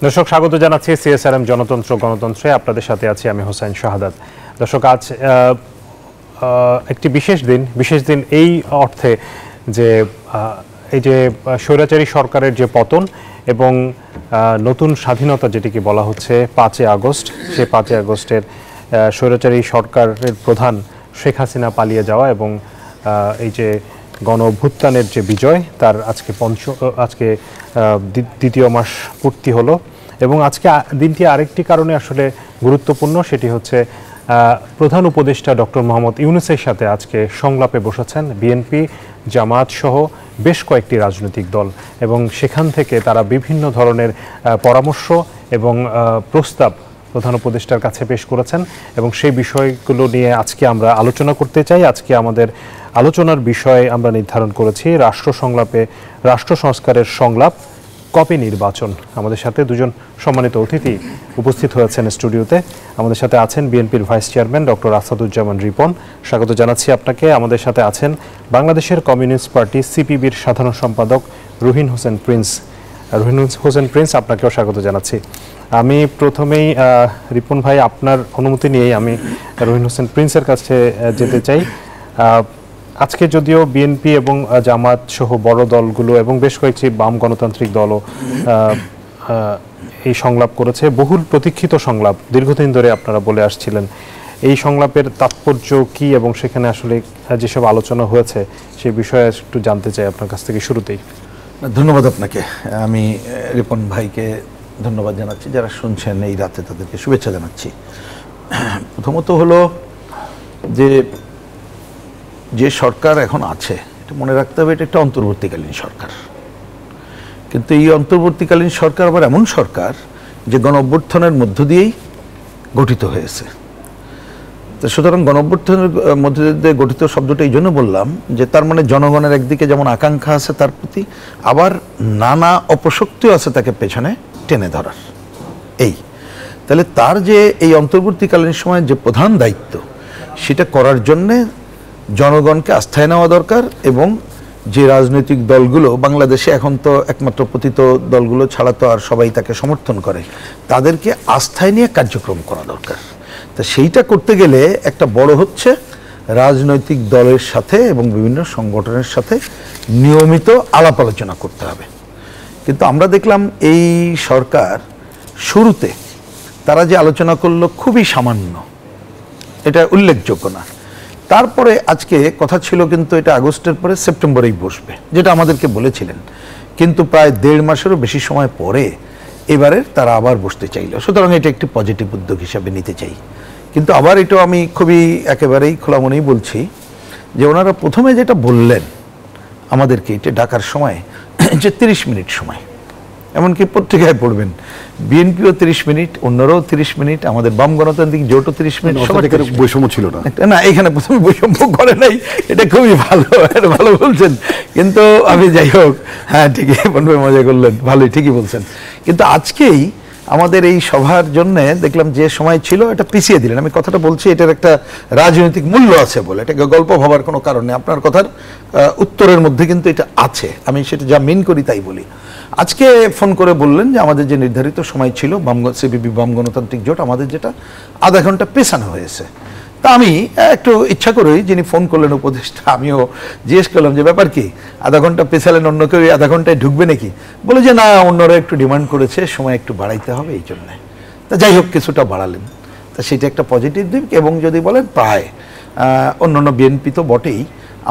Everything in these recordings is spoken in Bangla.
দর্শক স্বাগত জানাচ্ছি সিএসআরএম জনতন্ত্র গণতন্ত্রে। আপনাদের সাথে আছি আমি হোসেন শাহাদাত। দর্শক আজ একটি বিশেষ দিন এই অর্থে যে এই যে স্বৈরাচারী সরকারের যে পতন এবং নতুন স্বাধীনতা যেটিকে বলা হচ্ছে 5 আগস্ট, সেই 5 আগস্টের স্বৈরাচারী সরকারের প্রধান শেখ হাসিনা পালিয়ে যাওয়া এবং এই যে গণ অভ্যুত্থানের যে বিজয় তার আজকে দ্বিতীয় মাস পূর্তি হলো। এবং আজকে দিনটি আরেকটি কারণে আসলে গুরুত্বপূর্ণ, সেটি হচ্ছে প্রধান উপদেষ্টা ডক্টর মোহাম্মদ ইউনূসের সাথে আজকে সংলাপে বসেছেন বিএনপি, জামায়াত সহ বেশ কয়েকটি রাজনৈতিক দল এবং সেখান থেকে তারা বিভিন্ন ধরনের পরামর্শ এবং প্রস্তাব প্রধান উপদেষ্টার কাছে পেশ করেছেন এবং সেই বিষয়গুলো নিয়ে আজকে আমরা আলোচনা করতে চাই। আজকে আমাদের আলোচনার বিষয় আমরা নির্ধারণ করেছি রাষ্ট্র সংস্কারের সংলাপ, কবে নির্বাচন। আমাদের সাথে দুজন সম্মানিত অতিথি উপস্থিত হয়েছেন স্টুডিওতে। আমাদের সাথে আছেন বিএনপির vice chairman doctor Asaduzzaman Ripon, স্বাগত জানাচ্ছি আপনাকে। আমাদের সাথে আছেন বাংলাদেশের কমিউনিস্ট পার্টি সিপিবির সাধারণ সম্পাদক রুহিন হোসেন প্রিন্স, আপনাকেও স্বাগত জানাচ্ছি। আমি প্রথমেই রিপন ভাই আপনার অনুমতি নিয়েই আমি রুহিন হোসেন প্রিন্সের কাছে যেতে চাই। আজকে যদিও বিএনপি এবং জামায়াত সহ বড় দলগুলো এবং বেশ কয়েকটি বাম গণতান্ত্রিক দলও এই সংলাপ করেছে, বহুল প্রতীক্ষিত সংলাপ, দীর্ঘদিন ধরে আপনারা বলে আসছিলেন। এই সংলাপের তাৎপর্য কি এবং সেখানে আসলে যেসব আলোচনা হয়েছে সেই বিষয়ে একটু জানতে চাই আপনার কাছ থেকে শুরুতেই। ধন্যবাদ আপনাকে। আমি রিপন ভাইকে ধন্যবাদ জানাচ্ছি, যারা শুনছেন এই রাতে তাদেরকে শুভেচ্ছা জানাচ্ছি। প্রথমত হলো যে সরকার এখন আছে, এটা মনে রাখতে হবে এটা একটা অন্তর্বর্তীকালীন সরকার। কিন্তু এই অন্তর্বর্তীকালীন সরকার আবার এমন সরকার যে গণ অভ্যুত্থানের মধ্য দিয়েই গঠিত হয়েছে। তো সুতরাং গণ অভ্যুত্থানের মধ্য দিয়ে গঠিত শব্দটা এই জন্য বললাম যে তার মানে জনগণের একদিকে যেমন আকাঙ্ক্ষা আছে তার প্রতি, আবার নানা অপশক্তিও আছে তাকে পেছনে টেনে ধরার। তাহলে তার যে এই অন্তর্বর্তীকালীন সময়ের যে প্রধান দায়িত্ব সেটা করার জন্যে জনগণকে আস্থায় নেওয়া দরকার এবং যে রাজনৈতিক দলগুলো বাংলাদেশে এখন তো একমাত্র পতিত দলগুলো ছাড়া তো আর সবাই তাকে সমর্থন করে, তাদেরকে আস্থায় নিয়ে কার্যক্রম করা দরকার। তা সেইটা করতে গেলে একটা বড় হচ্ছে রাজনৈতিক দলের সাথে এবং বিভিন্ন সংগঠনের সাথে নিয়মিত আলাপ আলোচনা করতে হবে। কিন্তু আমরা দেখলাম এই সরকার শুরুতে তারা যে আলোচনা করলো খুবই সামান্য, এটা উল্লেখযোগ্য না। তারপরে আজকে কথা ছিল কিন্তু এটা আগস্টের পরে সেপ্টেম্বরেই বসবে, যেটা আমাদেরকে বলেছিলেন, কিন্তু প্রায় 1.5 মাসেরও বেশি সময় পরে এবারে তারা আবার বসতে চাইল। সুতরাং এটা একটি পজিটিভ উদ্যোগ হিসাবে নিতে চাই। কিন্তু আবার এটাও আমি খুবই একেবারেই খোলা মনেই বলছি যে ওনারা প্রথমে যেটা বললেন আমাদেরকে এটা ডাকার সময় যে 30 মিনিট সময়, এমনকি পত্রিকায় পড়বেন বিএনপিও 30 মিনিট, অন্যরাও 30 মিনিট, আমাদের বাম গণতান্ত্রিক জোটও 30 মিনিট। বৈষম্য ছিল না, এখানে প্রথমে বৈষম্য করে নাই, এটা খুবই ভালো বলছেন। কিন্তু আমি যাই হোক, হ্যাঁ ঠিকই মজা করলেন, ভালোই ঠিকই বলছেন। কিন্তু আজকেই আমাদের এই সভার জন্য দেখলাম যে সময় ছিল এটা পিছিয়ে দিলেন। আমি কথাটা বলছি এটার একটা রাজনৈতিক মূল্য আছে বলে, এটাকে গল্প ভাবার কোনো কারণ নেই। আপনার কথার উত্তরের মধ্যে কিন্তু এটা আছে, আমি সেটা যা মিন করি তাই বলি। আজকে ফোন করে বললেন যে আমাদের যে নির্ধারিত সময় ছিল সিপিবি বাম গণতান্ত্রিক জোট, আমাদের যেটা আধা ঘন্টা পেছানো হয়েছে। তা আমি একটু ইচ্ছা করেই, যিনি ফোন করলেন উপদেষ্টা, আমিও জিজ্ঞেস করলাম যে ব্যাপার কি, আধা ঘন্টা পেছালেন, অন্য কেউ আধা ঘন্টায় ঢুকবে নাকি? বলে যে না, অন্যরা একটু ডিমান্ড করেছে, সময় একটু বাড়াইতে হবে এই জন্যে। তা যাই হোক, কিছুটা বাড়ালেন, তা সেটা একটা পজিটিভ দিক। এবং যদি বলেন প্রায় অন্যান্য বিএনপি তো বটেই,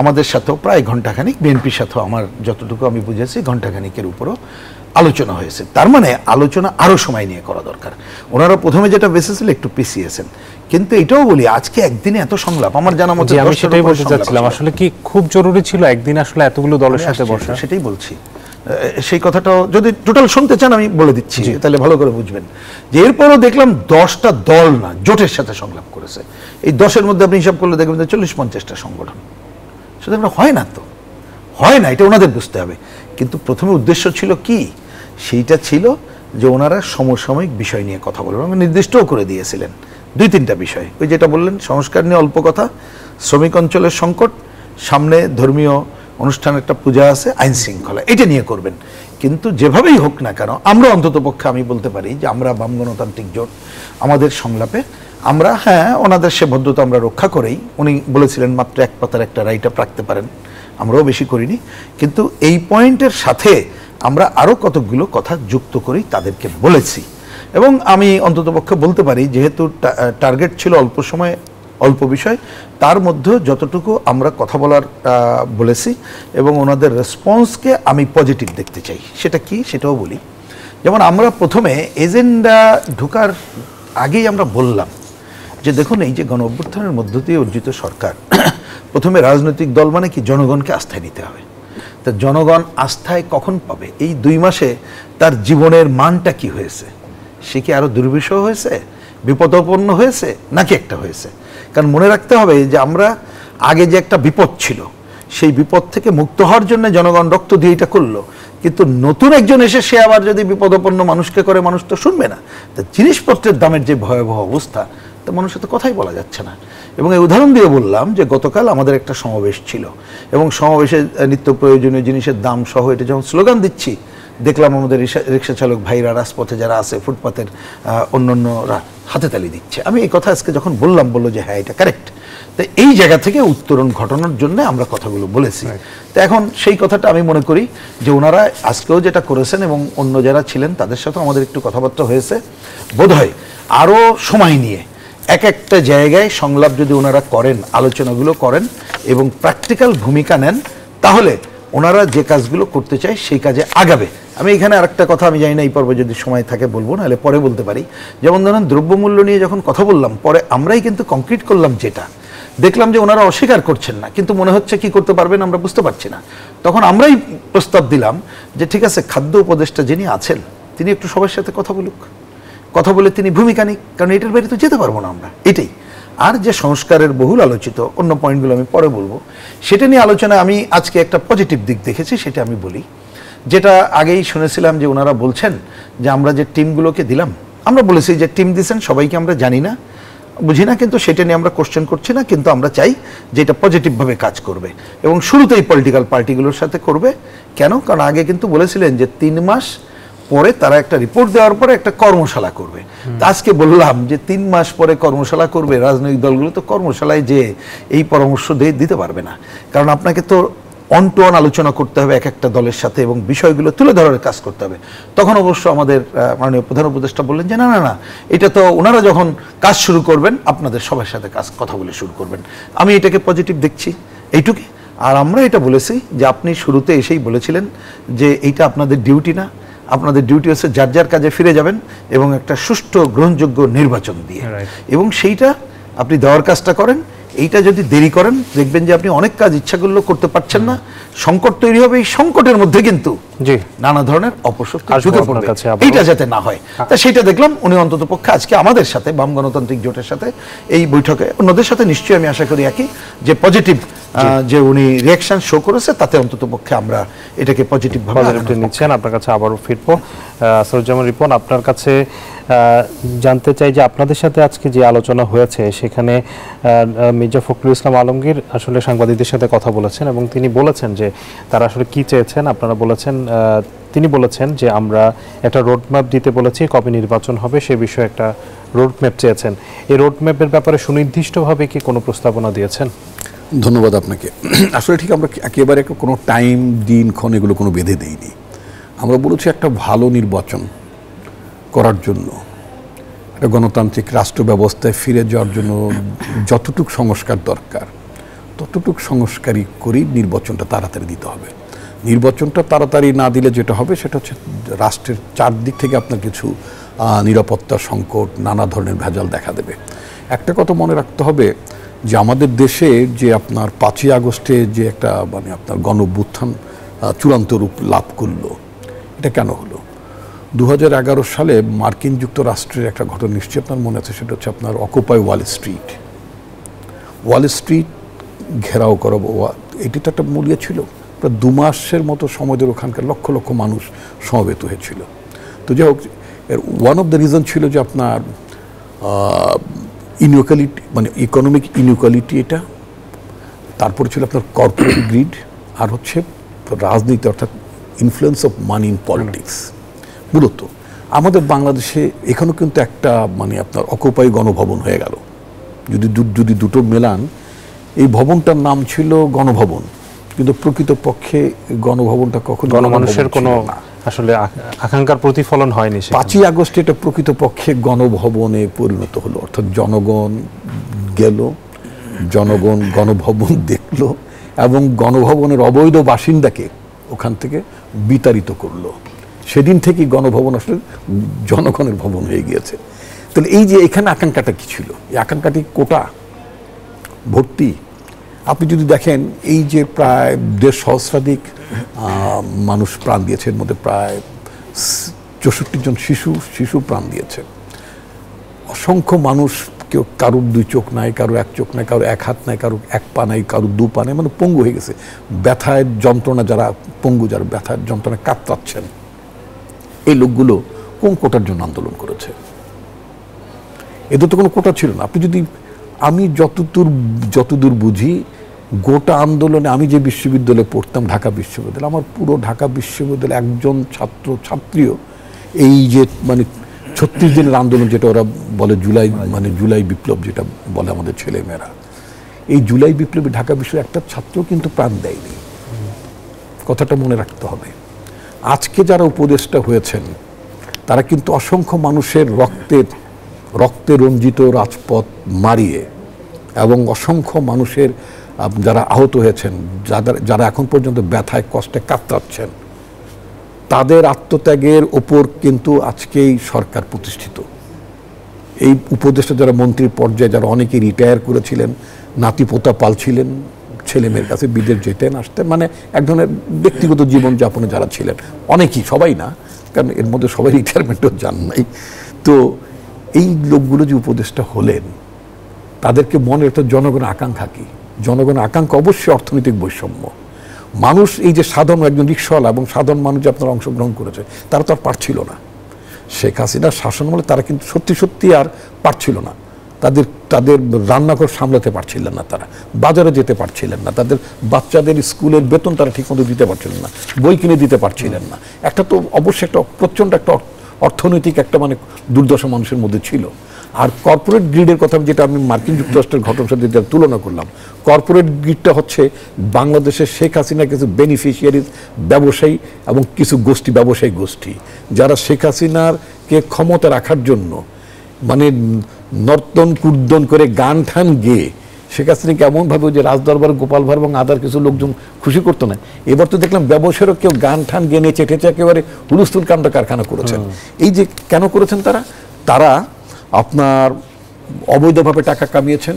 আমাদের সাথেও প্রায় ঘণ্টাখানিক, বিএনপির সাথেও আমার যতটুকু আমি বুঝেছি ঘণ্টাখানিকের উপরও আলোচনা হয়েছে। তার মানে আলোচনা আরও সময় নিয়ে করা দরকার। ওনারা প্রথমে যেটা বেসেছিল একটু পিছিয়েছেন। কিন্তু এটাও বলি, আজকে একদিনে এত সংলাপ আমার জানা মতে, আমি সেটাই বলতে চাচ্ছিলাম, আসলে কি খুব জরুরি ছিল একদিন আসলে এতগুলো দলের সাথে বসা? সেটাই বলছি। সেই কথাটাও যদি টোটাল শুনতে চান আমি বলে দিচ্ছি, তাহলে ভালো করে বুঝবেন যে এরপরও দেখলাম 10টা দল না জোটের সাথে সংলাপ করেছে। এই 10-এর মধ্যে আপনি হিসাব করলে দেখবেন যে 40-50টা সংগঠন। সেটা হয় না, তো হয় না, এটা ওনাদের বুঝতে হবে। কিন্তু প্রথমে উদ্দেশ্য ছিল কি, সেইটা ছিল যে ওনারা সমসাময়িক বিষয় নিয়ে কথা বলবেন এবং নির্দিষ্টও করে দিয়েছিলেন 2-3টা বিষয়। ওই যেটা বললেন সংস্কার নিয়ে অল্প কথা, শ্রমিক অঞ্চলের সংকট, সামনে ধর্মীয় অনুষ্ঠান একটা পূজা আছে, আইন শৃঙ্খলা, এটা নিয়ে করবেন। কিন্তু যেভাবেই হোক না কেন আমরা অন্ততপক্ষে আমি বলতে পারি যে আমরা বাম গণতান্ত্রিক জোট আমাদের সংলাপে আমরা ওনাদের সে ভদ্রতা আমরা রক্ষা করেই, উনি বলেছিলেন মাত্র এক পাতার একটা রাইট আপ রাখতে পারেন, আমরাও বেশি করিনি, কিন্তু এই পয়েন্টের সাথে আমরা আরও কতকগুলো কথা যুক্ত করেই তাদেরকে বলেছি। এবং আমি অন্ততপক্ষে বলতে পারি যেহেতু টার্গেট ছিল অল্প সময় অল্প বিষয়, তার মধ্যে যতটুকু আমরা কথা বলার বলেছি এবং ওনাদের রেসপন্সকে আমি পজিটিভ দেখতে চাই। সেটা কি সেটাও বলি। যেমন আমরা প্রথমে এজেন্ডা ঢোকার আগেই আমরা বললাম যে দেখুন এই যে গণ অভ্যুত্থানের মধ্য দিয়ে অর্জিত সরকার, প্রথমে রাজনৈতিক দল মানে কি জনগণকে আস্থায় নিতে হবে। তা জনগণ আস্থায় কখন পাবে? এই 2 মাসে তার জীবনের মানটা কি হয়েছে? সে কি আরো দুর্বিষহ হয়েছে, বিপদাপন্ন হয়েছে, নাকি একটা হয়েছে? কারণ মনে রাখতে হবে যে আমরা আগে যে একটা বিপদ ছিল সেই বিপদ থেকে মুক্ত হওয়ার জন্য জনগণ রক্ত দিয়ে এটা করলো, কিন্তু নতুন একজন এসে সে আবার যদি বিপদাপন্ন মানুষকে করে, মানুষ তো শুনবে না। তা জিনিসপত্রের দামের যে ভয়াবহ অবস্থা, তা মানুষের তো কথাই বলা যাচ্ছে না। এবং এই উদাহরণ দিয়ে বললাম যে গতকাল আমাদের একটা সমাবেশ ছিল এবং সমাবেশে নিত্য প্রয়োজনীয় জিনিসের দাম সহ এটা যখন স্লোগান দিচ্ছি, দেখলাম আমাদের রিক্সা চালক ভাইরা, রাজপথে যারা আছে, ফুটপাতের অন্যান্যরা হাতে তালি দিচ্ছে। আমি এই কথা আজকে যখন বললো যে হ্যাঁ এটা কারেক্ট। তো এই জায়গা থেকে উত্তরণ ঘটানোর জন্য আমরা কথাগুলো বলেছি। তো এখন সেই কথাটা আমি মনে করি যে ওনারা আজকেও যেটা করেছেন এবং অন্য যারা ছিলেন তাদের সাথেও আমাদের একটু কথাবার্তা হয়েছে, বোধহয় আরও সময় নিয়ে এক একটা জায়গায় সংলাপ যদি ওনারা করেন, আলোচনাগুলো করেন এবং প্র্যাকটিক্যাল ভূমিকা নেন, তাহলে ওনারা যে কাজগুলো করতে চায় সেই কাজে আগাবে। আমি এখানে আরেকটা কথা, আমি জানি না এই পর্বে যদি সময় থাকে বলবো, নাহলে পরে বলতে পারি। যেমন ধরেন দ্রব্যমূল্য নিয়ে যখন কথা বললাম, পরে আমরাই কিন্তু কংক্রিট করলাম, যেটা দেখলাম যে ওনারা অস্বীকার করছেন না, কিন্তু মনে হচ্ছে কি করতে পারবেন আমরা বুঝতে পারছি না। তখন আমরাই প্রস্তাব দিলাম যে ঠিক আছে, খাদ্য উপদেষ্টা যিনি আছেন তিনি একটু সবার সাথে কথা বলুক, কথা বলে তিনি ভূমিকা নিক, কারণ এটার বাইরে তো যেতে পারবো না আমরা, এটাই। আর যে সংস্কারের বহুল আলোচিত অন্য পয়েন্টগুলো আমি পরে বলবো, সেটা নিয়ে আলোচনায় আমি আজকে একটা পজিটিভ দিক দেখেছি, সেটা আমি বলি। যেটা আগেই শুনেছিলাম যে ওনারা বলছেন যে আমরা যে টিমগুলোকে দিলাম, আমরা বলেছি যে টিম দিয়েছেন সবাইকে আমরা জানি না, বুঝি না, কিন্তু সেটা নিয়ে আমরা কোশ্চেন করছি না, কিন্তু আমরা চাই যে এটা পজিটিভভাবে কাজ করবে এবং শুরুতেই পলিটিক্যাল পার্টিগুলোর সাথে করবে। কেন? কারণ আগে কিন্তু বলেছিলেন যে 3 মাস পরে তারা একটা রিপোর্ট দেওয়ার পরে একটা কর্মশালা করবে। আজকে বললাম যে 3 মাস পরে কর্মশালা করবে, রাজনৈতিক দলগুলো তো কর্মশালায় যে এই পরামর্শ দিতে পারবে না, কারণ আপনাকে তো অন টু অন আলোচনা করতে হবে এক একটা দলের সাথে এবং বিষয়গুলো তুলে ধরার কাজ করতে হবে। তখন অবশ্য আমাদের মাননীয় প্রধান উপদেষ্টা বললেন যে না না না, এটা তো ওনারা যখন কাজ শুরু করবেন আপনাদের সবার সাথে কথা বলে শুরু করবেন। আমি এটাকে পজিটিভ দেখছি, এইটুকুই। আর আমরা এটা বলেছি যে আপনি শুরুতে এসেই বলেছিলেন যে এইটা আপনাদের ডিউটি না, আপনাদের ডিউটি হচ্ছে যার যার কাজে ফিরে যাবেন এবং একটা সুষ্ঠু গ্রহণযোগ্য নির্বাচন দিয়ে, এবং সেইটা আপনি দেওয়ার কাজটা করেন। এইটা যদি দেরি করেন দেখবেন যে আপনি অনেক কাজ ইচ্ছা করলেও করতে পারছেন না, সংকট তৈরি হবে। এই সংকটের মধ্যে কিন্তু নানা ধরনের অপশক্তি ঢুকে পড়বে, এইটা যাতে না হয়। তা সেটা দেখলাম উনি অন্তত পক্ষে আজকে আমাদের সাথে, বাম গণতান্ত্রিক জোটের সাথে এই বৈঠকে, অন্যদের সাথে নিশ্চয়ই আমি আশা করি একই, যে পজিটিভ যে উনি রিয়াকশন শো করেছে, তাতে অন্তত পক্ষে আমরা এটাকে পজিটিভ ভাবে নিচ্ছেন। আপনার কাছে আবারও ফিরবো। আসরুজ্জামান রিপন, আপনার কাছে জানতে চাই যে আপনাদের সাথে আজকে যে আলোচনা হয়েছে সেখানে মির্জা ফখরুল ইসলাম আলমগীর আসলে সাংবাদিকদের সাথে কথা বলেছেন এবং তিনি বলেছেন যে তারা আসলে কি চেয়েছেন। আপনারা বলেছেন, তিনি বলেছেন যে আমরা একটা রোডম্যাপ দিতে বলেছি, কবে নির্বাচন হবে সে বিষয়ে একটা রোডম্যাপ চেয়েছেন। এই রোডম্যাপের ব্যাপারে সুনির্দিষ্টভাবে কি কোনো প্রস্তাবনা দিয়েছেন? ধন্যবাদ আপনাকে। আসলে ঠিক আমরা একেবারে কোনো টাইম দিনক্ষণ এগুলো কোনো বেঁধে দেইনি। আমরা বলেছি একটা ভালো নির্বাচন করার জন্য, একটা গণতান্ত্রিক রাষ্ট্র ব্যবস্থায় ফিরে যাওয়ার জন্য যতটুকু সংস্কার দরকার ততটুকু সংস্কারই করেই নির্বাচনটা তাড়াতাড়ি দিতে হবে। নির্বাচনটা তাড়াতাড়ি না দিলে যেটা হবে সেটা হচ্ছে রাষ্ট্রের চারদিক থেকে আপনার কিছু নিরাপত্তা সংকট, নানা ধরনের ভেজাল দেখা দেবে। একটা কথা মনে রাখতে হবে যে আমাদের দেশে যে আপনার 5ই আগস্টে যে একটা মানে আপনার গণঅভ্যুত্থান চূড়ান্ত রূপ লাভ করলো, এটা কেন হলো? 2011 সালে মার্কিন যুক্তরাষ্ট্রের একটা ঘটনা নিশ্চয়ই আপনার মনে আছে, সেটা হচ্ছে আপনার occupy Wall Street. Wall Street ঘেরাও করা, এটি তো একটা মূল্য ছিল। প্রায় 2 মাসের মতো সময় ধরে ওখানকার লক্ষ লক্ষ মানুষ সমবেত হয়েছিল। তো যাই হোক, এর ওয়ান অফ দ্য রিজন ছিল যে আপনার ইনইকুয়ালিটি, মানে ইকোনমিক ইনইকুয়ালিটি এটা, তারপরে ছিল আপনার কর্পোরেট গ্রিড, আর হচ্ছে রাজনীতি অর্থাৎ influence of money in politics. মূলত আমাদের বাংলাদেশে এখানেও কিন্তু একটা মানে আপনার অকুপাই গণভবন হয়ে গেল। যদি দুটো মেলান, এই ভবনটার নাম ছিল গণভবন, কিন্তু প্রকৃতপক্ষে গণভবনটা কখনো গণমানুষের কোনো আসলে আকাঙ্ক্ষার প্রতিফলন হয়নি। 5ই আগস্ট এটা প্রকৃতপক্ষে গণভবনে পরিণত হলো, অর্থাৎ জনগণ গেল, জনগণ গণভবন দেখলো এবং গণভবনের অবৈধ বাসিন্দাকে ওখান থেকে বিতাড়িত করলো। সেদিন থেকেই গণভবন আসলে জনগণের ভবন হয়ে গিয়েছে। তাহলে এই যে এখানে আকাঙ্ক্ষাটা কি ছিল? এই আকাঙ্ক্ষাটি কোটা ভর্তি। আপনি যদি দেখেন এই যে প্রায় 1.5 সহস্রাধিক মানুষ প্রাণ দিয়েছে, এর মধ্যে প্রায় 64 জন শিশু প্রাণ দিয়েছে। অসংখ্য মানুষ, কেউ কারোর 2 চোখ নাই, কারোর 1 চোখ নাই, কারোর 1 হাত নাই, কারোর 1 পা নাই, কারোর 2 পা নাই, মানে পঙ্গু হয়ে গেছে। ব্যথায় যন্ত্রণা, যারা পঙ্গু, যারা ব্যথার যন্ত্রণা কাতরাচ্ছেন, এই লোকগুলো কোন কোটার জন্য আন্দোলন করেছে? এদের তো কোনো কোটা ছিল না। আপনি যদি, আমি যতদূর বুঝি, গোটা আন্দোলনে আমি যে বিশ্ববিদ্যালয়ে পড়তাম, ঢাকা বিশ্ববিদ্যালয়, আমার পুরো ঢাকা বিশ্ববিদ্যালয়ে একজন ছাত্রীও এই যে মানে 36 দিনের আন্দোলন, যেটা ওরা বলে জুলাই বিপ্লব, যেটা বলে আমাদের ছেলেমেয়েরা, এই জুলাই বিপ্লবে ঢাকা বিশ্বের একটা ছাত্র কিন্তু প্রাণ দেয়নি। কথাটা মনে রাখতে হবে। আজকে যারা উপদেষ্টা হয়েছেন, তারা কিন্তু অসংখ্য মানুষের রক্তে রঞ্জিত রাজপথ মারিয়ে এবং অসংখ্য মানুষের যারা আহত হয়েছেন, যারা এখন পর্যন্ত ব্যথায় কষ্টে কাতরাচ্ছেন, তাদের আত্মত্যাগের ওপর কিন্তু আজকেই সরকার প্রতিষ্ঠিত। এই উপদেষ্টা যারা মন্ত্রীর পর্যায়ে, যারা অনেকে রিটায়ার করেছিলেন, নাতিপোতা পালছিলেন, ছেলে মেয়ের কাছে বিদেশ যেতেন আসতেন, মানে এক ধরনের ব্যক্তিগত জীবনযাপনে যারা ছিলেন, অনেকেই, সবাই না, কারণ এর মধ্যে সবাই রিটায়ারমেন্টও যান নাই। তো এই লোকগুলো যে উপদেষ্টা হলেন, তাদেরকে মনে একটা জনগণের আকাঙ্ক্ষা কি? জনগণের আকাঙ্ক্ষা অবশ্যই অর্থনৈতিক বৈষম্য। মানুষ, এই যে সাধারণ একজন রিক্সাওয়ালা এবং সাধারণ মানুষ যে আপনারা অংশগ্রহণ করেছে, তারা তো আর পারছিল না। শেখ হাসিনার শাসনামলে তারা কিন্তু সত্যি আর পারছিল না। তাদের রান্নাঘর সামলাতে পারছিলেন না, তারা বাজারে যেতে পারছিলেন না, তাদের বাচ্চাদের স্কুলের বেতন তারা ঠিকমতো দিতে পারছিলেন না, বই কিনে দিতে পারছিলেন না। একটা তো অবশ্যই একটা প্রচণ্ড একটা অর্থনৈতিক একটা মানে দুর্দশা মানুষের মধ্যে ছিল। আর কর্পোরেট গ্রিডের কথা, যেটা আমি মার্কিন যুক্তরাষ্ট্রের ঘটনার সাথে যেটা তুলনা করলাম, কর্পোরেট গ্রিডটা হচ্ছে বাংলাদেশের শেখ হাসিনার কিছু বেনিফিশিয়ারিজ, ব্যবসায়ী এবং কিছু ব্যবসায়ী গোষ্ঠী, যারা শেখ হাসিনারকে ক্ষমতা রাখার জন্য মানে নর্তন কুর্দন করে গান ঠান গেয়ে শেখ হাসিনাকে এমনভাবে যে রাজদরবার, গোপাল ভাঁড় এবং আদার কিছু লোকজন খুশি করতো না। এবার তো দেখলাম ব্যবসায়ীরও কেউ গান ঠান গেয়ে নিয়ে চেটেছে, একেবারে হুলস্থুল কাণ্ড কারখানা করেছেন। এই যে কেন করেছেন তারা আপনার অবৈধভাবে টাকা কামিয়েছেন,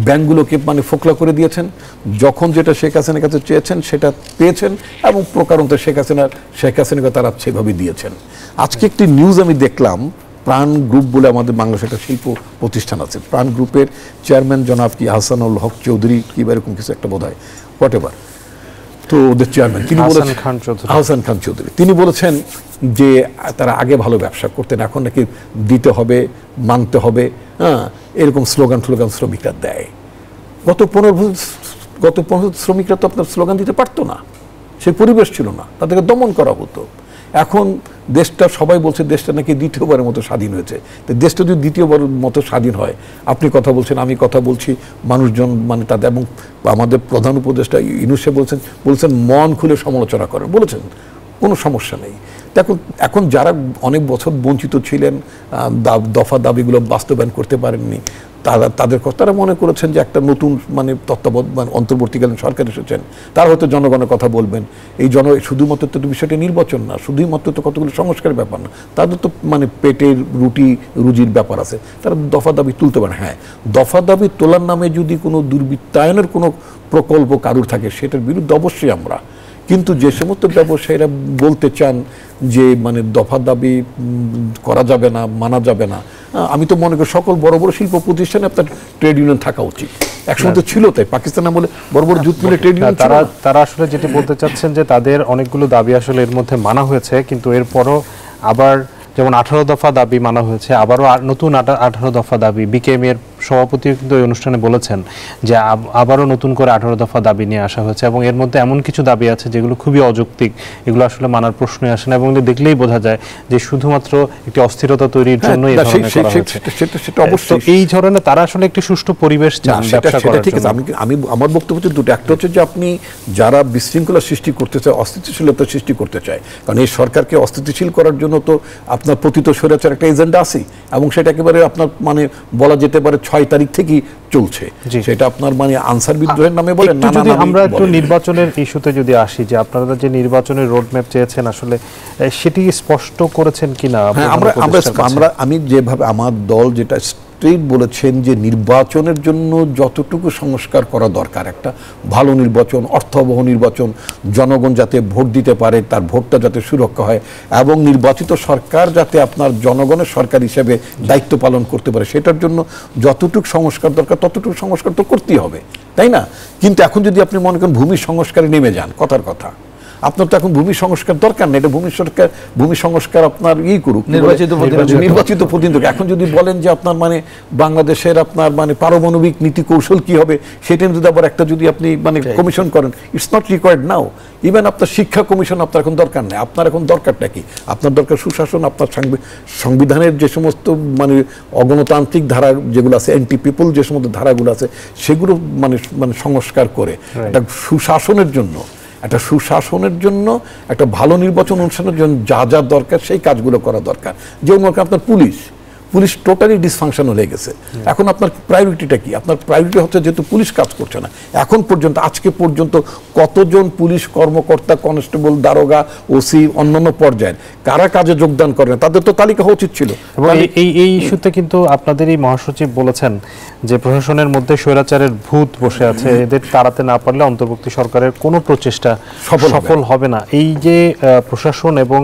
ব্যাংকগুলোকে মানে ফোকলা করে দিয়েছেন, যখন যেটা শেখ হাসিনার কাছে চেয়েছেন সেটা পেয়েছেন, এবং প্রকারান্ত শেখ হাসিনাকে তারা সেভাবে দিয়েছেন। আজকে একটি নিউজ আমি দেখলাম, প্রাণ গ্রুপ বলে আমাদের বাংলাদেশে একটা শিল্প প্রতিষ্ঠান আছে, প্রাণ গ্রুপের চেয়ারম্যান জনাব কি হাসানুল হক চৌধুরী কি এরকম কিছু একটা বোধ হয়, হোয়াটএভার, তো ওদের চেয়ারম্যান তিনি বলেছেন, হাসান খান চৌধুরী, তিনি বলেছেন যে তারা আগে ভালো ব্যবসা করতেন, এখন নাকি দিতে হবে, মানতে হবে, হ্যাঁ, এরকম স্লোগান শ্রমিকরা দেয়। গত 15 শ্রমিকরা তো আপনার স্লোগান দিতে পারতো না, সেই পরিবেশ ছিল না, তাদেরকে দমন করা হতো। এখন দেশটা, সবাই বলছে দেশটা নাকি দ্বিতীয়বারের মতো স্বাধীন হয়েছে। তো দেশটা যদি দ্বিতীয়বারের মতো স্বাধীন হয়, আপনি কথা বলছেন, আমি কথা বলছি, মানুষজন মানে তাদের, এবং আমাদের প্রধান উপদেষ্টা ইউনূস বলছেন মন খুলে সমালোচনা করেন, বলেছেন কোনো সমস্যা নেই। এখন যারা অনেক বছর বঞ্চিত ছিলেন, দফা দাবিগুলো বাস্তবায়ন করতে পারেননি, তারা মনে করেছেন যে একটা নতুন মানে তত্ত্বাবধান অন্তর্বর্তীকালীন সরকার এসেছেন, তারা হয়তো জনগণের কথা বলবেন। এই শুধুমাত্র তো বিষয়টি নির্বাচন না, শুধুমাত্র তো কতগুলো সংস্কারের ব্যাপার না, তাদের তো মানে পেটের রুজির ব্যাপার আছে, তারা দফা দাবি তুলতে পারে। হ্যাঁ, দফা দাবি তোলার নামে যদি কোনো দুর্বৃত্তায়নের কোনো প্রকল্প কারুর থাকে, সেটার বিরুদ্ধে অবশ্যই আমরা। কিন্তু যে সমস্ত ব্যবসায়ীরা বলতে চান যে মানে দফা দাবি করা যাবে না, মানা যাবে না, আমি তো মনে করি সকল বড় বড় শিল্প প্রতিষ্ঠানে আপনার ট্রেড ইউনিয়ন থাকা উচিত। একসময় তো ছিল, তাই পাকিস্তান আমলে বড় বড় জুট মিলে ট্রেড ইউনিয়ন, তারা আসলে যেটি বলতে চাচ্ছেন যে তাদের অনেকগুলো দাবি আসলে এর মধ্যে মানা হয়েছে, কিন্তু এরপরও আবার যেমন 18 দফা দাবি মানা হয়েছে, আবারও নতুন 18 দফা দাবি, বিকেএম এর সভাপতি কিন্তু এই অনুষ্ঠানে বলেছেন যে আবারও নতুন করে 18 দফা দাবি নিয়ে আসা হয়েছে এবং এর মধ্যে এমন কিছু দাবি আছে যেগুলো খুবই অযৌক্তিক, এগুলো আসলে মানার প্রশ্নই আসে না এবং দেখলেই বোঝা যায় যে শুধুমাত্র একটি অস্থিরতা তৈরির জন্য এই ধরনের করা হয়েছে। সেটা অবশ্যই এই ধরনের তারা আসলে একটি সুষ্ঠু পরিবেশ চান ব্যবসা করার জন্য। আমি আমার বক্তব্য হচ্ছে দুটো, একটা হচ্ছে যে আপনি যারা বিশৃঙ্খলা সৃষ্টি করতে চায়, অস্থিতিশীলতা সৃষ্টি করতে চায়, কারণ এই সরকারকে অস্থিতিশীল করার জন্য তো আপনার পতিত স্বৈরাচার একটা এজেন্ডা আছে এবং সেটা একেবারে আপনার মানে বলা যেতে পারে 6 তারিখ থেকেই চলছে। সেটা আপনার মানে আনসার বিদ্রোহের নামে বলেন, একটু যদি আমরা একটু নির্বাচনের ইস্যুতে যদি আসি, যে আপনারা যে নির্বাচনের রোডম্যাপ চেয়েছেন আসলে সেটি স্পষ্ট করেছেন কিনা? আমি যেভাবে আমার দল যেটা স্ট্রেট বলেছেন যে নির্বাচনের জন্য যতটুকু সংস্কার করা দরকার, একটা ভালো নির্বাচন, অর্থবহ নির্বাচন, জনগণ যাতে ভোট দিতে পারে, তার ভোটটা যাতে সুরক্ষা হয় এবং নির্বাচিত সরকার যাতে আপনার জনগণের সরকার হিসেবে দায়িত্ব পালন করতে পারে, সেটার জন্য যতটুকু সংস্কার দরকার ততটুকু সংস্কার তো করতেই হবে, তাই না? কিন্তু এখন যদি আপনি মনে করেন ভূমি সংস্কারে নেমে যান, কথার কথা, আপনার তো এখন ভূমি সংস্কার দরকার নেই, এটা ভূমি সংস্কার আপনার করুক নির্বাচিত প্রতিনিধি। এখন যদি বলেন যে আপনার মানে বাংলাদেশের আপনার মানে পারমাণবিক নীতি কৌশল কি হবে, সেটা যদি আবার একটা যদি আপনি মানে কমিশন করেন, it's not required now. Even আপনার শিক্ষা কমিশন আপনার এখন দরকার নেই। আপনার এখন দরকারটা কি? আপনার দরকার সুশাসন। আপনার সংবিধানের যে সমস্ত মানে অগণতান্ত্রিক ধারা যেগুলো আছে, অ্যান্টি পিপল যে সমস্ত ধারাগুলো আছে, সেগুলো মানে সংস্কার করে একটা সুশাসনের জন্য, একটা ভালো নির্বাচন অনুষ্ঠানের জন্য যা যা দরকার সেই কাজগুলো করা দরকার। যেমন আপনার পুলিশ টোটালি ডিসফাংশন হয়ে গেছে। এখন আপনার প্রায়োরিটিটা কি? আপনার প্রায়োরিটি হচ্ছে যেহেতু পুলিশ কাজ করছে না, এখন পর্যন্ত আজকে পর্যন্ত কতজন পুলিশ কর্মকর্তা, কনস্টেবল, দারোগা, ওসি, অন্যান্য পর্যায়ের কারা কাজে যোগদান করেন, তাদের তো তালিকা হওয়া উচিত ছিল। এই ইস্যুতে কিন্তু আপনাদের এই মহাসচিব বলেছেন যে প্রশাসনের মধ্যে স্বৈরাচারের ভূত বসে আছে, এদের তাড়াতে না পারলে অন্তর্বর্তী সরকারের কোনো প্রচেষ্টা সফল হবে না। এই যে প্রশাসন এবং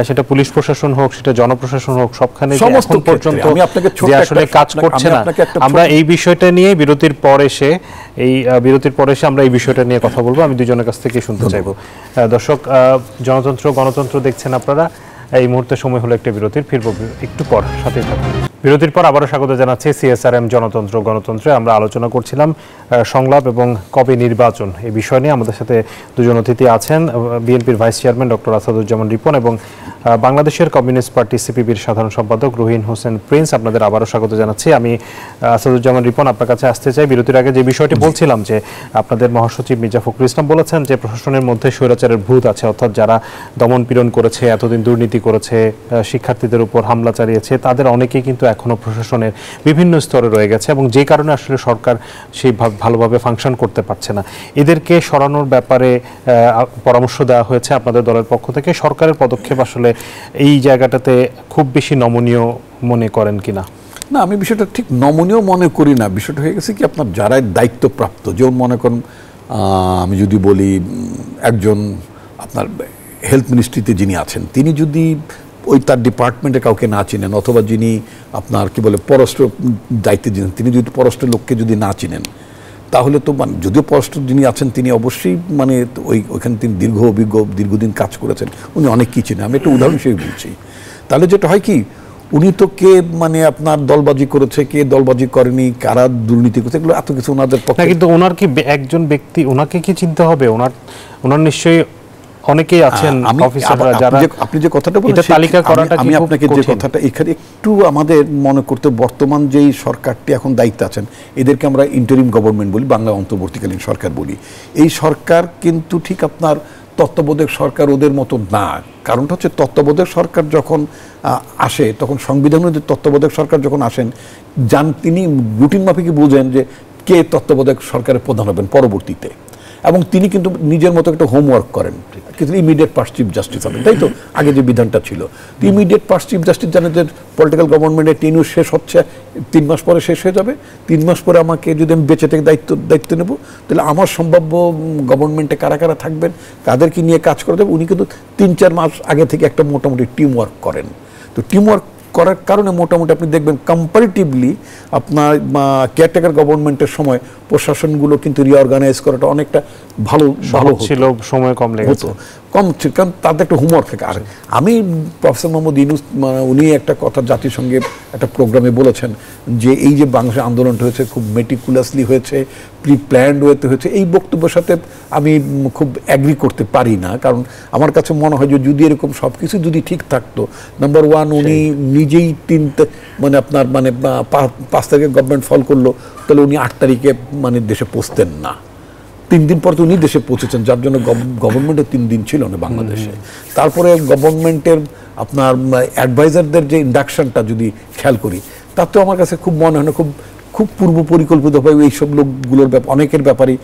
সেটা পুলিশ প্রশাসন হোক, সেটা জনপ্রশাসন হোক, সবখানে এখন পর্যন্ত যে আসলে কাজ করছে না, আমরা এই বিষয়টা নিয়ে বিরতির পর এসে আমরা এই বিষয়টা নিয়ে কথা বলবো। আমি দুজনের কাছ থেকে শুনতে চাইবো। দর্শক, জনতন্ত্র গণতন্ত্র দেখছেন আপনারা। এই মুহূর্তে সময় হলো একটা বিরতির, ফিরবো একটু পর, সাথেই থাকুন। বিরতির পর আবারও স্বাগত জানাচ্ছি CSRM জনতন্ত্র গণতন্ত্রে। আমরা আলোচনা করছিলাম সংলাপ এবং কবে নির্বাচন, এই বিষয় নিয়ে। আমাদের সাথে দুজন অতিথি আছেন, বিএনপির vice chairman doctor Asaduzzaman Ripon এবং বাংলাদেশের কমিউনিস্ট পার্টি CPBর সাধারণ সম্পাদক রুহিন হোসেন প্রিন্স। আপনাদের আবারও স্বাগত জানাচ্ছি। আমি আসাদুজ্জামান রিপন আপনার কাছে আসতে চাই। বিরতির আগে যে বিষয়টি বলছিলাম যে আপনাদের মহাসচিব মির্জা ফখরুল ইসলাম বলেছেন যে প্রশাসনের মধ্যে স্বৈরাচারের ভূত আছে, অর্থাৎ যারা দমন পীড়ন করেছে, এতদিন দুর্নীতি করেছে, শিক্ষার্থীদের উপর হামলা চালিয়েছে, তাদের অনেকেই কিন্তু এখনো প্রশাসনের বিভিন্ন স্তরে রয়ে গেছে এবং যে কারণে আসলে সরকার সেই ভালোভাবে ফাংশন করতে পারছে না। এদেরকে সরানোর ব্যাপারে পরামর্শ দেওয়া হয়েছে আপনাদের দলের পক্ষ থেকে। সরকারের পদক্ষেপ আসলে এই জায়গাটাতে খুব বেশি নমনীয় মনে করেন কিনা? না, আমি বিষয়টা ঠিক নমনীয় মনে করি না। বিষয়টা হয়ে গেছে কি, আপনার যারাই দায়িত্বপ্রাপ্ত, যেমন মনে করেন আমি যদি বলি একজন আপনার হেলথ মিনিস্ট্রিতে যিনি আছেন, তিনি যদি ওই তার ডিপার্টমেন্টে কাউকে না চিনেন, অথবা যিনি আপনার কি বলে পররাষ্ট্র দায়িত্বে যিনি, তিনি যদি পররাষ্ট্র লোককে যদি না চিনেন, তাহলে তো মানে যদিও পররাষ্ট্র যিনি আছেন তিনি অবশ্যই মানে ওইখানে তিনি দীর্ঘদিন কাজ করেছেন, উনি অনেক কি চিনেন। আমি একটা উদাহরণ হিসেবে বলছি। তাহলে যেটা হয় কি, উনি তো কে মানে আপনার দলবাজি করেছে, কে দলবাজি করেনি, কারা দুর্নীতি করছে, এগুলো এত কিছু ওনাদের পক্ষে। কিন্তু ওনার কি একজন ব্যক্তি, ওনাকে কি চিনতে হবে? ওনার নিশ্চয়ই অনেকেই আছেন অফিসাররা যারা, আপনি যে কথাটা বলেন এটা তালিকা করাটা আমি আপনাকে যে কথাটা এখানে একটু আমাদের মনে করতে, বর্তমান যেই সরকারটি এখন দায়িত্বে আছেন, এদেরকে আমরা ইন্টারিম গভর্নমেন্ট বলি, বাংলা অন্তর্বর্তীকালীন সরকার বলি। এই সরকার কিন্তু ঠিক আপনার তত্ত্বাবধায়ক সরকার ওদের মতো না। কারণটা হচ্ছে তত্ত্বাবধায়ক সরকার যখন আসে, তখন সংবিধান অনুযায়ী তত্ত্বাবধায়ক সরকার যখন আসেন, তিনি রুটিন মাফিকই বোঝেন যে কে তত্ত্বাবধায়ক সরকারের প্রধান হবেন পরবর্তীতে, এবং তিনি কিন্তু নিজের মতো একটা হোমওয়ার্ক করেন। কিন্তু ইমিডিয়েট ফার্স্ট চিফ জাস্টিস হবেন, তাই তো আগে যে বিধানটা ছিল। ইমিডিয়েট ফার্স্ট চিফ জাস্টিস জানেন যে পলিটিক্যাল গভর্নমেন্টের টেনিউর শেষ হচ্ছে 3 মাস পরে শেষ হয়ে যাবে। 3 মাস পরে আমাকে যদি আমি বেঁচে থেকে দায়িত্ব নেব, তাহলে আমার সম্ভাব্য গভর্নমেন্টে কারা কারা থাকবেন, তাদেরকে নিয়ে কাজ করে দেবে। উনি কিন্তু 3-4 মাস আগে থেকে একটা মোটামুটি টিম ওয়ার্ক করেন। তো টিম ওয়ার্ক করার কারণে মোটামুটি আপনি দেখবেন কম্পারেটিভলি আপনার কেয়ারটেকার গভর্নমেন্টের সময় প্রশাসনগুলো কিন্তু রিঅর্গানাইজ করাটা অনেকটা ভালো ছিল, সময় কম লেগেছে। কম ছিল, কারণ তাদের একটা হোমওয়ার্ক থাকে। আর আমি প্রফেসর মোহাম্মদ ইউনূস উনি একটা কথা জাতিসংঘে একটা প্রোগ্রামে বলেছেন যে এই যে বাংলাদেশের আন্দোলনটা হয়েছে খুব মেটিকুলাসলি হয়েছে, প্রি প্ল্যান্ড ওয়েতে হয়েছে। এই বক্তব্যের সাথে আমি খুব অ্যাগ্রি করতে পারি না, কারণ আমার কাছে মনে হয় যে যদি এরকম সব কিছু যদি ঠিক থাকতো, নাম্বার ওয়ান উনি নিজেই মানে আপনার মানে 5 তারিখে গভর্নমেন্ট ফল করলো, তাহলে উনি 8 তারিখে মানে দেশে পৌঁছতেন না। 3 দিন পর তো উনি দেশে পৌঁছেছেন, যার জন্য গভর্নমেন্টের 3 দিন ছিল না বাংলাদেশে। তারপরে গভর্নমেন্টের আপনার অ্যাডভাইজারদের যে ইন্ডাকশনটা যদি খেয়াল করি, তাতেও আমার কাছে খুব মনে হয় না খুব খুব পূর্ব পরিকল্পিতভাবে এইসব লোকগুলোর অনেকের ব্যাপারেই